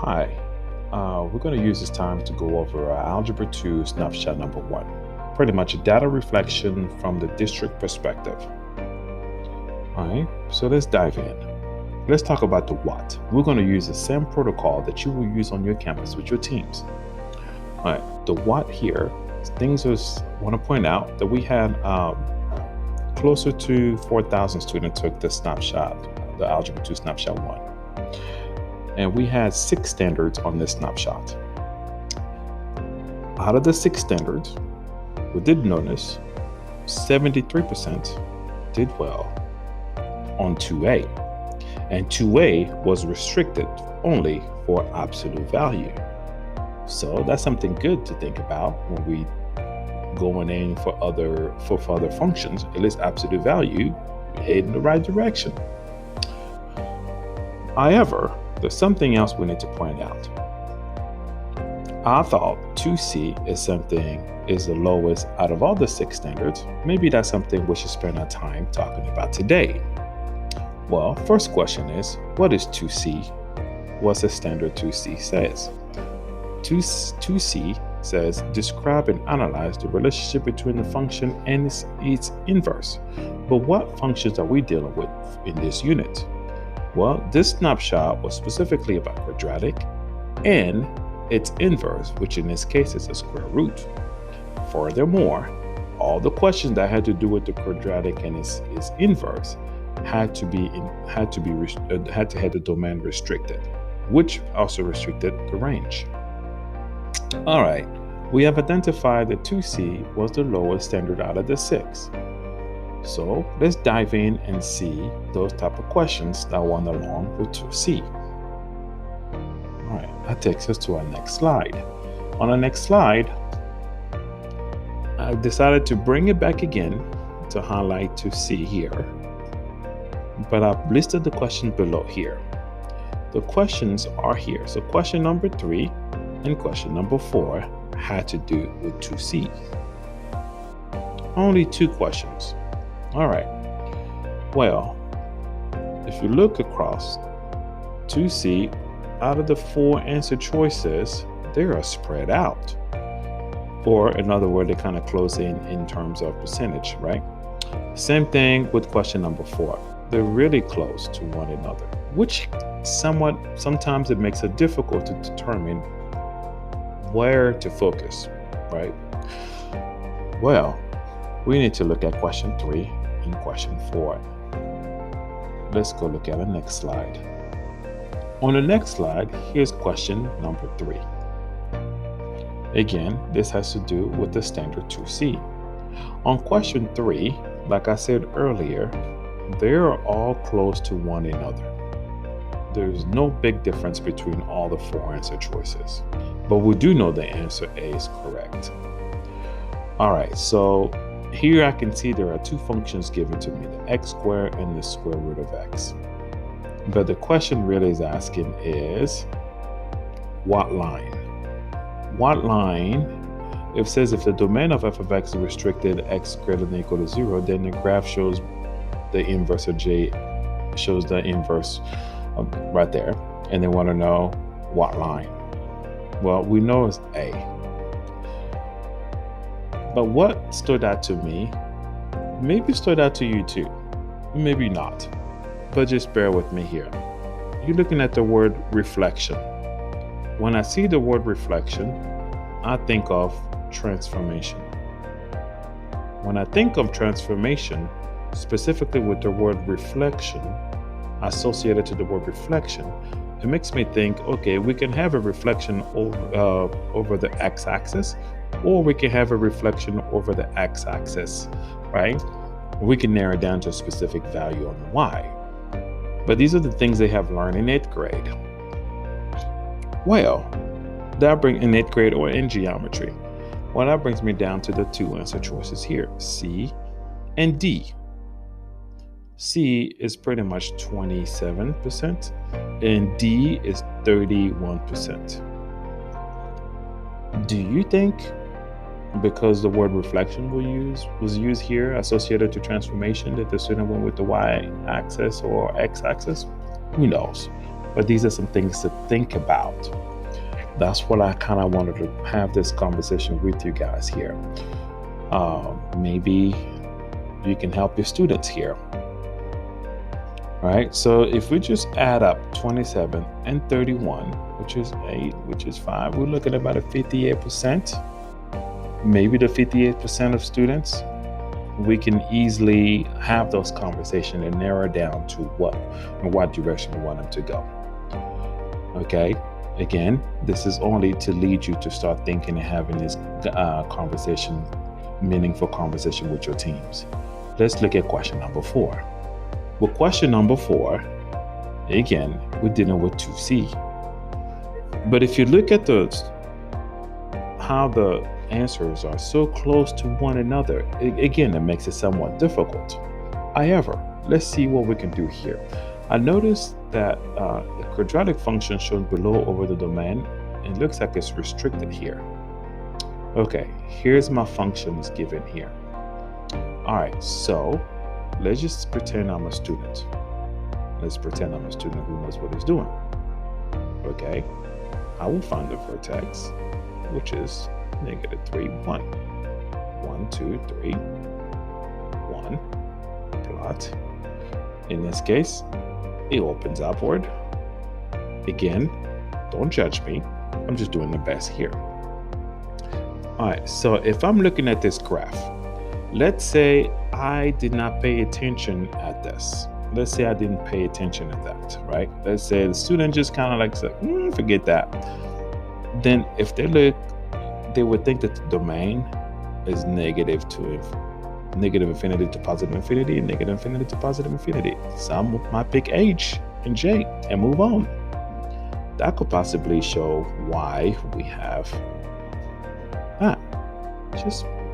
Hi, we're going to use this time to go over Algebra 2 snapshot number 1. Pretty much a data reflection from the district perspective. All right, so let's dive in. Let's talk about the what. We're going to use the same protocol that you will use on your campus with your teams. All right, the what here, things I want to point out that we had closer to 4,000 students took the snapshot, the Algebra 2 snapshot 1. And we had 6 standards on this snapshot. Out of the 6 standards, we did notice 73% did well on 2A. And 2A was restricted only for absolute value. So that's something good to think about when we going in for other functions. At least absolute value, you head in the right direction. However, there's something else we need to point out. I thought 2C is the lowest out of all the 6 standards. Maybe that's something we should spend our time talking about today. Well, first question is, what is 2C? What's the standard 2C says? 2C says, describe and analyze the relationship between the function and its inverse. But what functions are we dealing with in this unit? Well, this snapshot was specifically about quadratic and its inverse, which in this case is a square root. Furthermore, all the questions that had to do with the quadratic and its inverse had to have the domain restricted, which also restricted the range. All right, we have identified that 2C was the lowest standard out of the 6. So let's dive in and see those type of questions that went along with 2C. All right, that takes us to our next slide. On the next slide, I decided to bring it back again to highlight 2C here, but I've listed the questions below here. The questions are here. So question number 3 and question number 4 had to do with 2C. Only 2 questions. All right, well, if you look across 2C, out of the 4 answer choices, they are spread out. Or in other words, they kind of close in terms of percentage, right? Same thing with question number 4. They're really close to one another, which sometimes it makes it difficult to determine where to focus, right? Well, we need to look at question 3 and question 4. Let's go look at the next slide. On the next slide, here's question number 3. Again, this has to do with the standard 2C. On question 3, like I said earlier, they are all close to one another. There's no big difference between all the 4 answer choices, but we do know the answer A is correct. All right, so here I can see there are 2 functions given to me, the x squared and the square root of x. But the question really is asking is, what line? What line, it says if the domain of f of x is restricted x greater than or equal to 0, then the graph shows the inverse of j, shows the inverse right there. And they want to know what line. Well, we know it's A. But what stood out to me, maybe stood out to you too, maybe not, but just bear with me here. You're looking at the word reflection. When I see the word reflection, I think of transformation. When I think of transformation, specifically with the word reflection associated to the word reflection, it makes me think, okay, we can have a reflection over the x-axis, or we can have a reflection over the x-axis, right? We can narrow it down to a specific value on the y. But these are the things they have learned in 8th grade. Well, that brings in 8th grade or in geometry. Well, that brings me down to the 2 answer choices here, C and D. C is pretty much 27% and D is 31%. Do you think because the word reflection was used here associated to transformation that the student went with the y-axis or x-axis? Who knows? but these are some things to think about. That's what I kind of wanted to have this conversation with you guys here. Maybe you can help your students here. All right, so if we just add up 27 and 31, which is 8, which is 5, we're looking at about a 58%. Maybe the 58% of students, we can easily have those conversations and narrow down to what direction we want them to go. Okay, again, this is only to lead you to start thinking and having this meaningful conversation with your teams. Let's look at question number 4. With question number 4, again, we're dealing with 2C. But if you look at how the answers are so close to one another, again, it makes it somewhat difficult. However, let's see what we can do here. I noticed that the quadratic function shown below over the domain, it looks like it's restricted here. Okay, here's my functions given here. All right, so let's just pretend I'm a student. Let's pretend I'm a student who knows what he's doing. Okay, I will find the vertex, which is -3, 1. 1, 2, 3, 1. Plot. In this case, it opens upward. Again, don't judge me. I'm just doing the best here. All right, so if I'm looking at this graph, let's say I did not pay attention at this. Let's say I didn't pay attention at that, right? Let's say the student just kind of like said, forget that. Then if they look, they would think that the domain is negative infinity to positive infinity, and negative infinity to positive infinity. Some might pick H and J and move on. That could possibly show why we have that.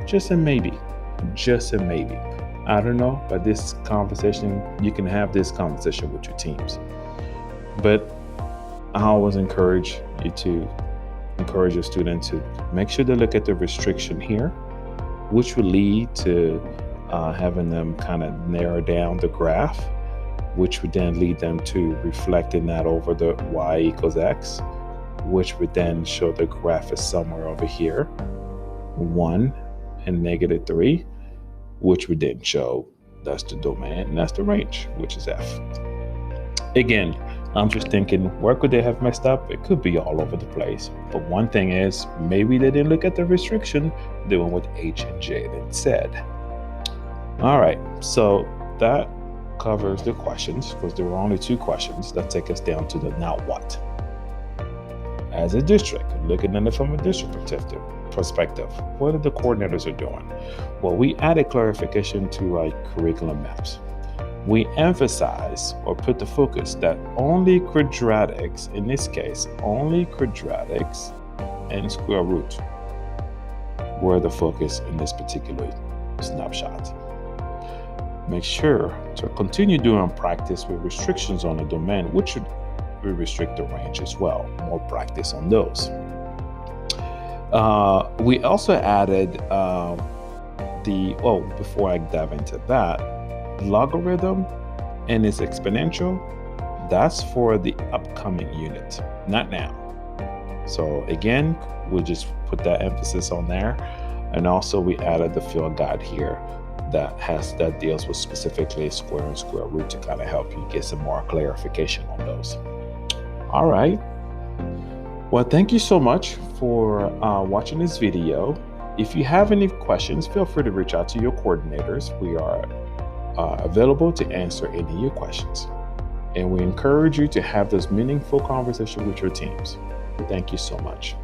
Just a maybe. Just a maybe. I don't know, but this conversation, you can have this conversation with your teams. But I always encourage your students to make sure they look at the restriction here, which will lead to having them kind of narrow down the graph, which would then lead them to reflecting that over the y equals x, which would then show the graph is somewhere over here, 1 and -3, which would then show that's the domain and that's the range, which is f. Again, I'm just thinking, where could they have messed up? It could be all over the place. But one thing is, maybe they didn't look at the restriction. They went with H and J instead. All right, so that covers the questions, because there were only 2 questions that take us down to the now what. As a district, looking at it from a district perspective, what are the coordinators are doing? Well, we added clarification to our curriculum maps. We emphasize or put the focus that only quadratics, in this case, only quadratics and square root were the focus in this particular snapshot. Make sure to continue doing practice with restrictions on the domain, which would restrict the range as well. More practice on those. We also added before I dive into that, logarithm and its exponential, that's for the upcoming unit, not now. So again, we'll just put that emphasis on there. And also we added the field guide here that deals with specifically square and square root to kind of help you get some more clarification on those. All right. Well, thank you so much for watching this video. If you have any questions, feel free to reach out to your coordinators. We are available to answer any of your questions. And we encourage you to have this meaningful conversation with your teams. Thank you so much.